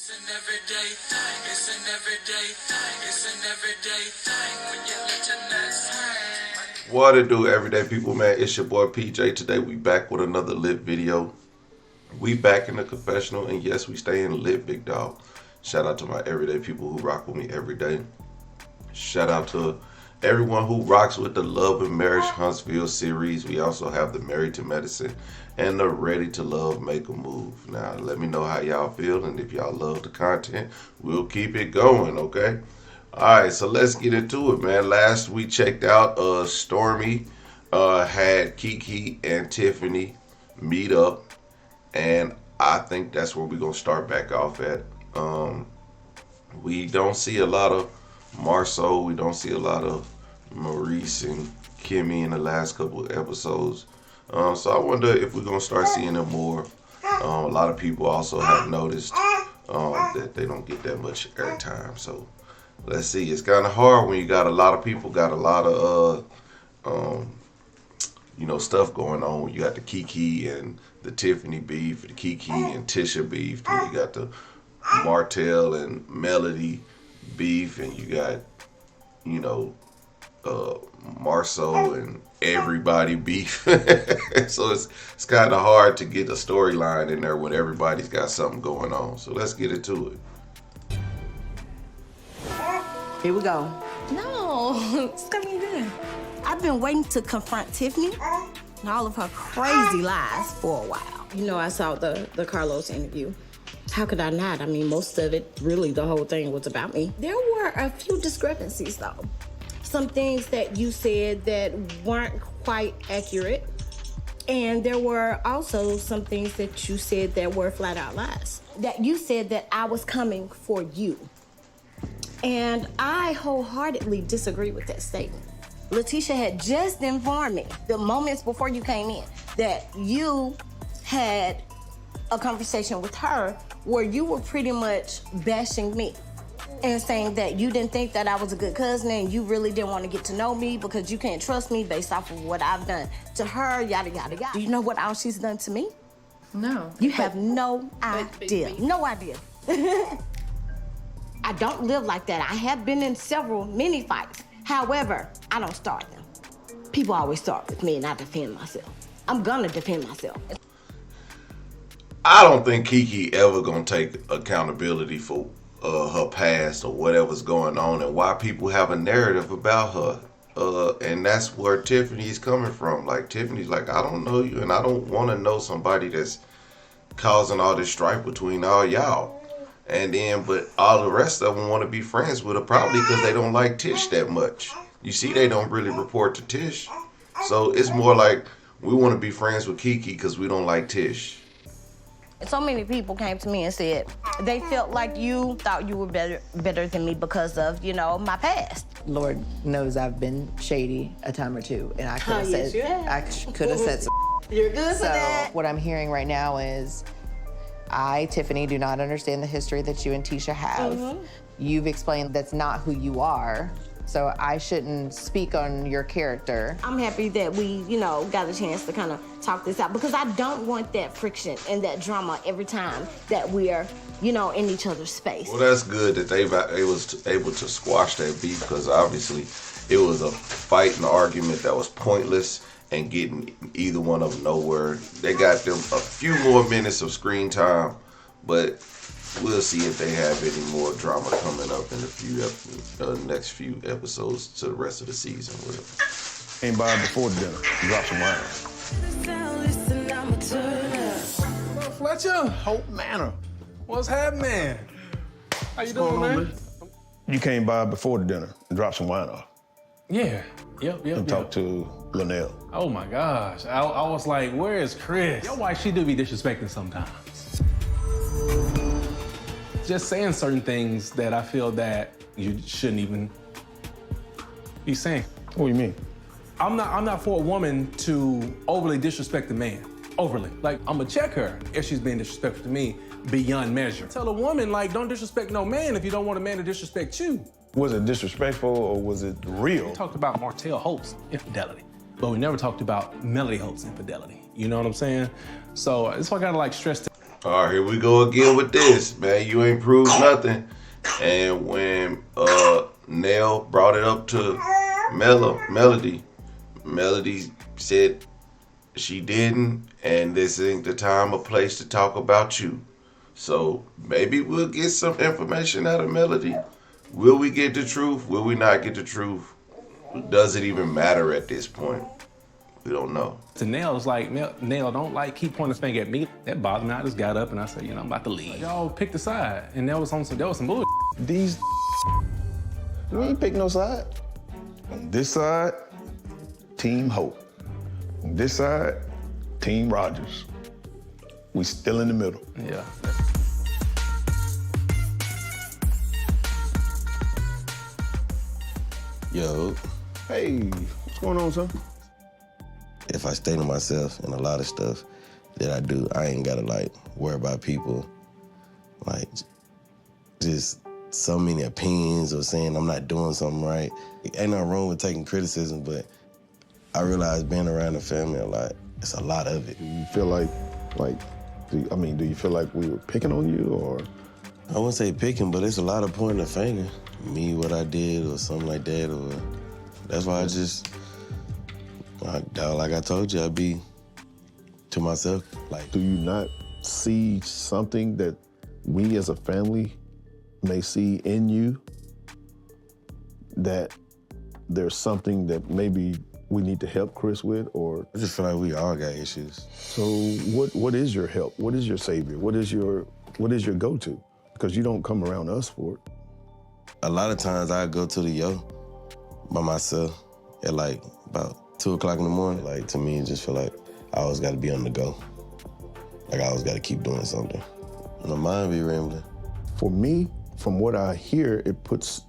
It's an everyday thing. It's an everyday thing. It's an everyday thing when you let your nuts hang. What it do, everyday people, man? It's your boy PJ. Today we back with another lit video. We back in the confessional, and yes, we stay in lit, big dog. Shout out to my everyday people who rock with me every day. Shout out to everyone who rocks with the Love and Marriage Huntsville series. We also have the Married to Medicine and the Ready to Love Make a Move. Now, let me know how y'all feel, and if y'all love the content, we'll keep it going, okay? All right, so let's get into it, man. Last we checked out, Stormy had Kiki and Tiffany meet up, and I think that's where we're gonna start back off at. We don't see a lot of Marceau. We don't see a lot of Maurice and Kimmy in the last couple of episodes. So I wonder if we're gonna start seeing them more. A lot of people also have noticed that they don't get that much airtime. So let's see. It's kind of hard when you got a lot of people, got a lot of stuff going on. You got the Kiki and the Tiffany beef, the Kiki and Tisha beef. Then you got the Martell and Melody beef, and you got Marceau and everybody beef. So it's kind of hard to get a storyline in there when everybody's got something going on. So let's get into it. Here we go. No, it's coming good. I've been waiting to confront Tiffany and all of her crazy lies for a while. You know, I saw the Carlos interview. How could I not? I mean, most of it, really, the whole thing was about me. There were a few discrepancies, though. Some things that you said that weren't quite accurate. And there were also some things that you said that were flat out lies. That you said that I was coming for you. And I wholeheartedly disagree with that statement. Letitia had just informed me the moments before you came in that you had a conversation with her where you were pretty much bashing me and saying that you didn't think that I was a good cousin and you really didn't want to get to know me because you can't trust me based off of what I've done to her, yada, yada, yada. Do you know what all she's done to me? No. You have no idea. No idea. I don't live like that. I have been in many fights. However, I don't start them. People always start with me and I defend myself. I'm gonna defend myself. I don't think Kiki ever gonna take accountability for her past or whatever's going on and why people have a narrative about her. And that's where Tiffany's coming from. Like, Tiffany's like, I don't know you and I don't want to know somebody that's causing all this strife between all y'all. And then, but all the rest of them want to be friends with her probably because they don't like Tish that much. You see, they don't really report to Tish. So it's more like we want to be friends with Kiki because we don't like Tish. So many people came to me and said they felt like you thought you were better than me because of, my past. Lord knows I've been shady a time or two, and I could have said, some. You're good So for that. what I'm hearing right now is, I, Tiffany, do not understand the history that you and Tisha have. You've explained that's not who you are, so I shouldn't speak on your character. I'm happy that we, got a chance to kind of talk this out because I don't want that friction and that drama every time that we're, in each other's space. Well, that's good that they was able to squash that beef because obviously it was a fight and argument that was pointless and getting either one of them nowhere. They got them a few more minutes of screen time, but we'll see if they have any more drama coming up in the next few episodes to the rest of the season. Whatever. Came by before dinner. Drop some wine. Fletcher, Hope Manor. What's happening? How you doing, man? You came by before the dinner and dropped some wine off. Yeah. Yep. And talked to Linnell. Oh my gosh. I was like, where is Chris? Your wife, she do be disrespecting sometimes. Just saying certain things that I feel that you shouldn't even be saying. What do you mean? I'm not for a woman to overly disrespect a man. Overly. Like, I'm gonna check her if she's being disrespectful to me beyond measure. Tell a woman, like, don't disrespect no man if you don't want a man to disrespect you. Was it disrespectful or was it real? We talked about Martell Holt's infidelity, but we never talked about Melody Holt's infidelity. You know what I'm saying? So that's why I gotta stress that. All right, here we go again with this, man. You ain't proved nothing. And when Nell brought it up to Melody said she didn't, and this ain't the time or place to talk about you. So maybe we'll get some information out of Melody. Will we get the truth? Will we not get the truth? Does it even matter at this point? We don't know. To Nell, it's like, Nell, don't like keep pointing the finger at me. That bothered me. I just got up and I said, I'm about to leave. Y'all picked a side, and that was some bullshit. These we ain't pick no side. On this side, Team Hope. On this side, Team Rogers. We still in the middle. Yeah. Yo, Hey, what's going on, son? if I stay to myself and a lot of stuff that I do, I ain't gotta worry about people, just so many opinions or saying I'm not doing something right. Ain't nothing wrong with taking criticism, but I realize being around the family a lot, it's a lot of it. Do you feel do you feel like we were picking on you, or? I wouldn't say picking, but it's a lot of pointing the finger. Me, what I did, or something like that, or that's why I just, like I told you, I'd be to myself. Do you not see something that we as a family may see in you, that there's something that maybe we need to help Chris with, or? I just feel like we all got issues. So what is your help? What is your savior? What is your go-to? Because you don't come around us for it. A lot of times I go to the yo by myself at about 2 o'clock in the morning. To me, it just feel like I always got to be on the go. I always got to keep doing something. My mind be rambling. For me, from what I hear, it puts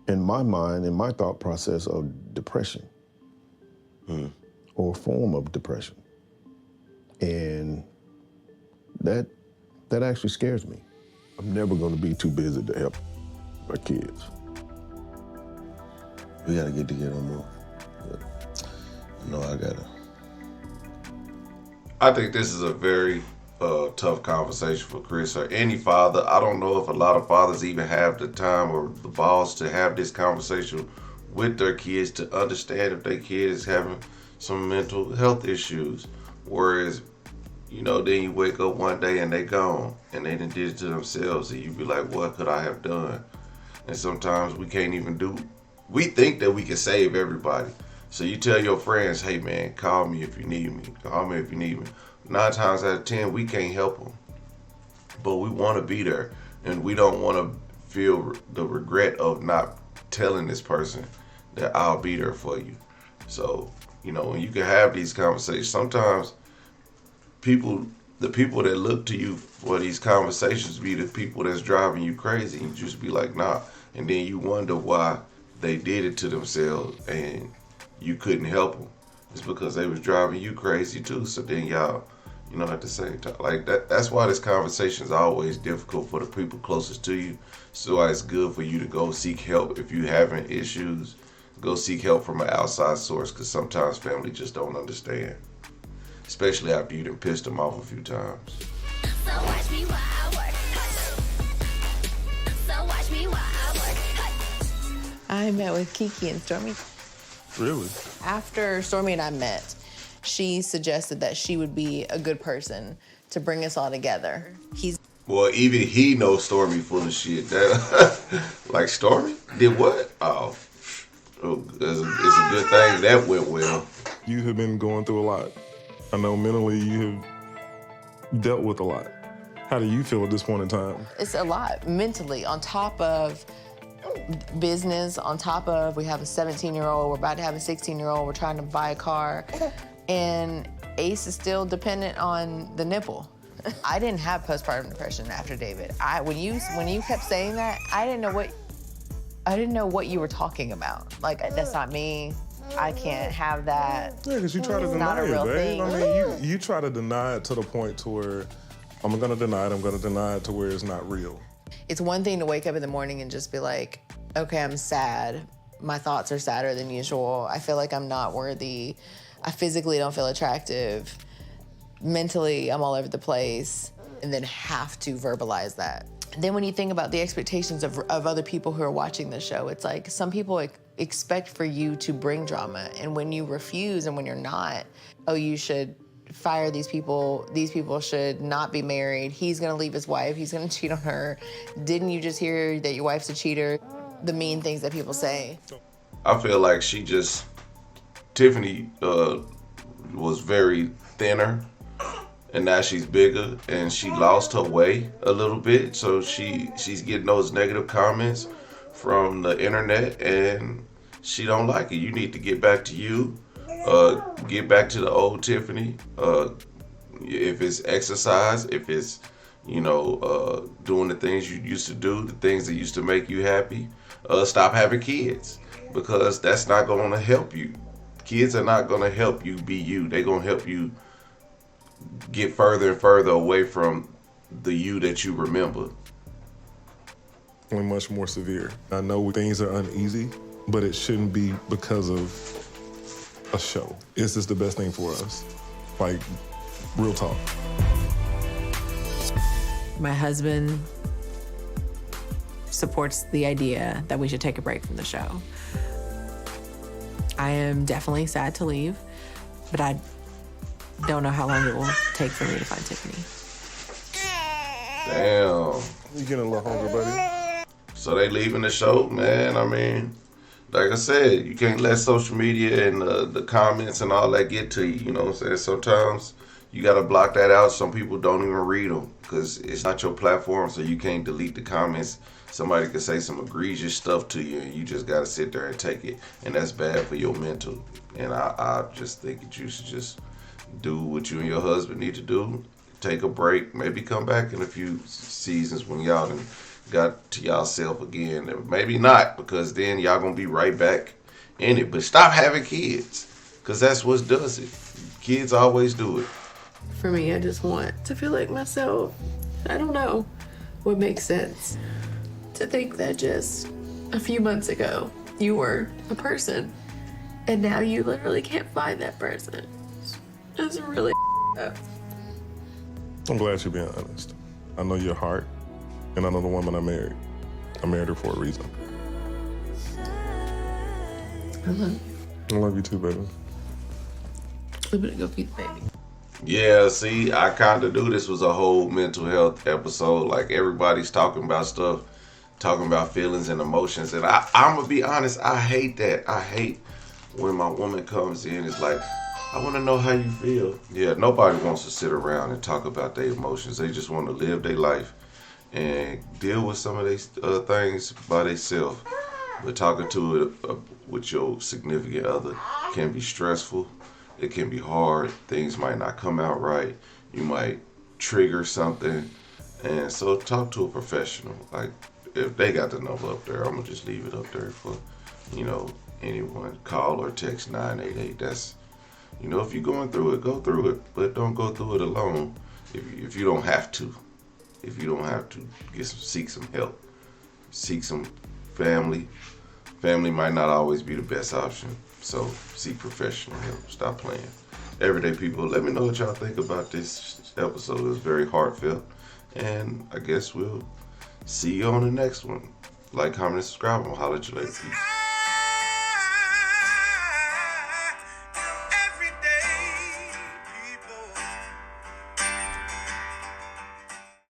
in my mind, in my thought process, of depression or a form of depression. And that actually scares me. I'm never going to be too busy to help my kids. We got to get together more. But I got to. I think this is a very tough conversation for Chris or any father. I don't know if a lot of fathers even have the time or the balls to have this conversation with their kids to understand if their kid is having some mental health issues. Whereas, then you wake up one day and they gone and they done did it to themselves, and you be like, what could I have done? And sometimes we can't even we think that we can save everybody. So you tell your friends, hey man, call me if you need me. Call me if you need me. 9 times out of 10, we can't help them. But we want to be there, and we don't want to feel the regret of not telling this person that I'll be there for you. So, when you can have these conversations, sometimes the people that look to you for these conversations be the people that's driving you crazy. You just be like, nah. And then you wonder why they did it to themselves and you couldn't help them. It's because they was driving you crazy too. So then y'all, at the same time, that's why this conversation is always difficult for the people closest to you. So it's good for you to go seek help if you having issues. Go seek help from an outside source, because sometimes family just don't understand, especially after you done pissed them off a few times. So watch me while I work. So watch me while I work. I met with Kiki and Stormy. Really? After Stormy and I met, she suggested that she would be a good person to bring us all together. Well, even he knows Stormy full of shit. Like, Stormy did what? Oh, it's a good thing that went well. You have been going through a lot. I know mentally you have dealt with a lot. How do you feel at this point in time? It's a lot mentally, on top of business, on top of we have a 17-year-old, we're about to have a 16-year-old, we're trying to buy a car, and Ace is still dependent on the nipple. I didn't have postpartum depression after David. When you kept saying that, I didn't know what you were talking about. That's not me. I can't have that. Yeah, because you try to deny not a real it, babe. thing. I mean, you try to deny it to the point to where I'm gonna deny it to where it's not real. It's one thing to wake up in the morning and just be like, okay, I'm sad. My thoughts are sadder than usual. I feel like I'm not worthy. I physically don't feel attractive. Mentally, I'm all over the place. and then have to verbalize that. Then when you think about the expectations of other people who are watching the show, it's like some people expect for you to bring drama, and when you refuse and when you're not, oh, you should fire these people should not be married, he's gonna leave his wife, he's gonna cheat on her, didn't you just hear that your wife's a cheater? The mean things that people say. I feel like Tiffany was very thinner, and now she's bigger, and she lost her way a little bit, so she's getting those negative comments from the internet, and she don't like it. You need to get back to you, get back to the old Tiffany. If it's exercise, if it's doing the things you used to do, the things that used to make you happy, stop having kids, because that's not going to help you. Kids are not going to help you be you. They're going to help you get further and further away from the you that you remember. And much more severe. I know things are uneasy, but it shouldn't be because of a show. It's just the best thing for us. Like, real talk. My husband supports the idea that we should take a break from the show. I am definitely sad to leave, but I don't know how long it will take for me to find Tiffany. Damn. You getting a little hungry, buddy? So they leaving the show, man. I mean, like I said, you can't let social media and the comments and all that get to you. You know what I'm saying? Sometimes you got to block that out. Some people don't even read them because it's not your platform, so you can't delete the comments. Somebody could say some egregious stuff to you, and you just got to sit there and take it. And that's bad for your mental. And I just think that you should just do what you and your husband need to do. Take a break. Maybe come back in a few seasons when y'all done got to y'allself again. Maybe not, because then y'all going to be right back in it. But stop having kids, because that's what does it. Kids always do it. For me, I just want to feel like myself. I don't know what makes sense. To think that just a few months ago, you were a person, and now you literally can't find that person. It's really up. I'm glad you're being honest. I know your heart, and I know the woman I married. I married her for a reason. I love you. I love you too, baby. I'm gonna go feed the baby. Yeah, see, I kind of knew this was a whole mental health episode. Like, everybody's talking about stuff, talking about feelings and emotions. And I'm going to be honest, I hate that. I hate when my woman comes in, it's like, I want to know how you feel. Yeah, nobody wants to sit around and talk about their emotions. They just want to live their life and deal with some of these things by themselves. But talking to it with your significant other can be stressful. It can be hard. Things might not come out right. You might trigger something. And so talk to a professional. Like, if they got the number up there, I'm going to just leave it up there for, anyone. Call or text 988. That's, if you're going through it, go through it. But don't go through it alone if you don't have to. If you don't have to, seek some help. Seek some family. Family might not always be the best option. So seek professional help. Stop playing. Everyday people, let me know what y'all think about this episode. It's very heartfelt. And I guess we'll see you on the next one. Like, comment, and subscribe. I'll holler at you later. Peace.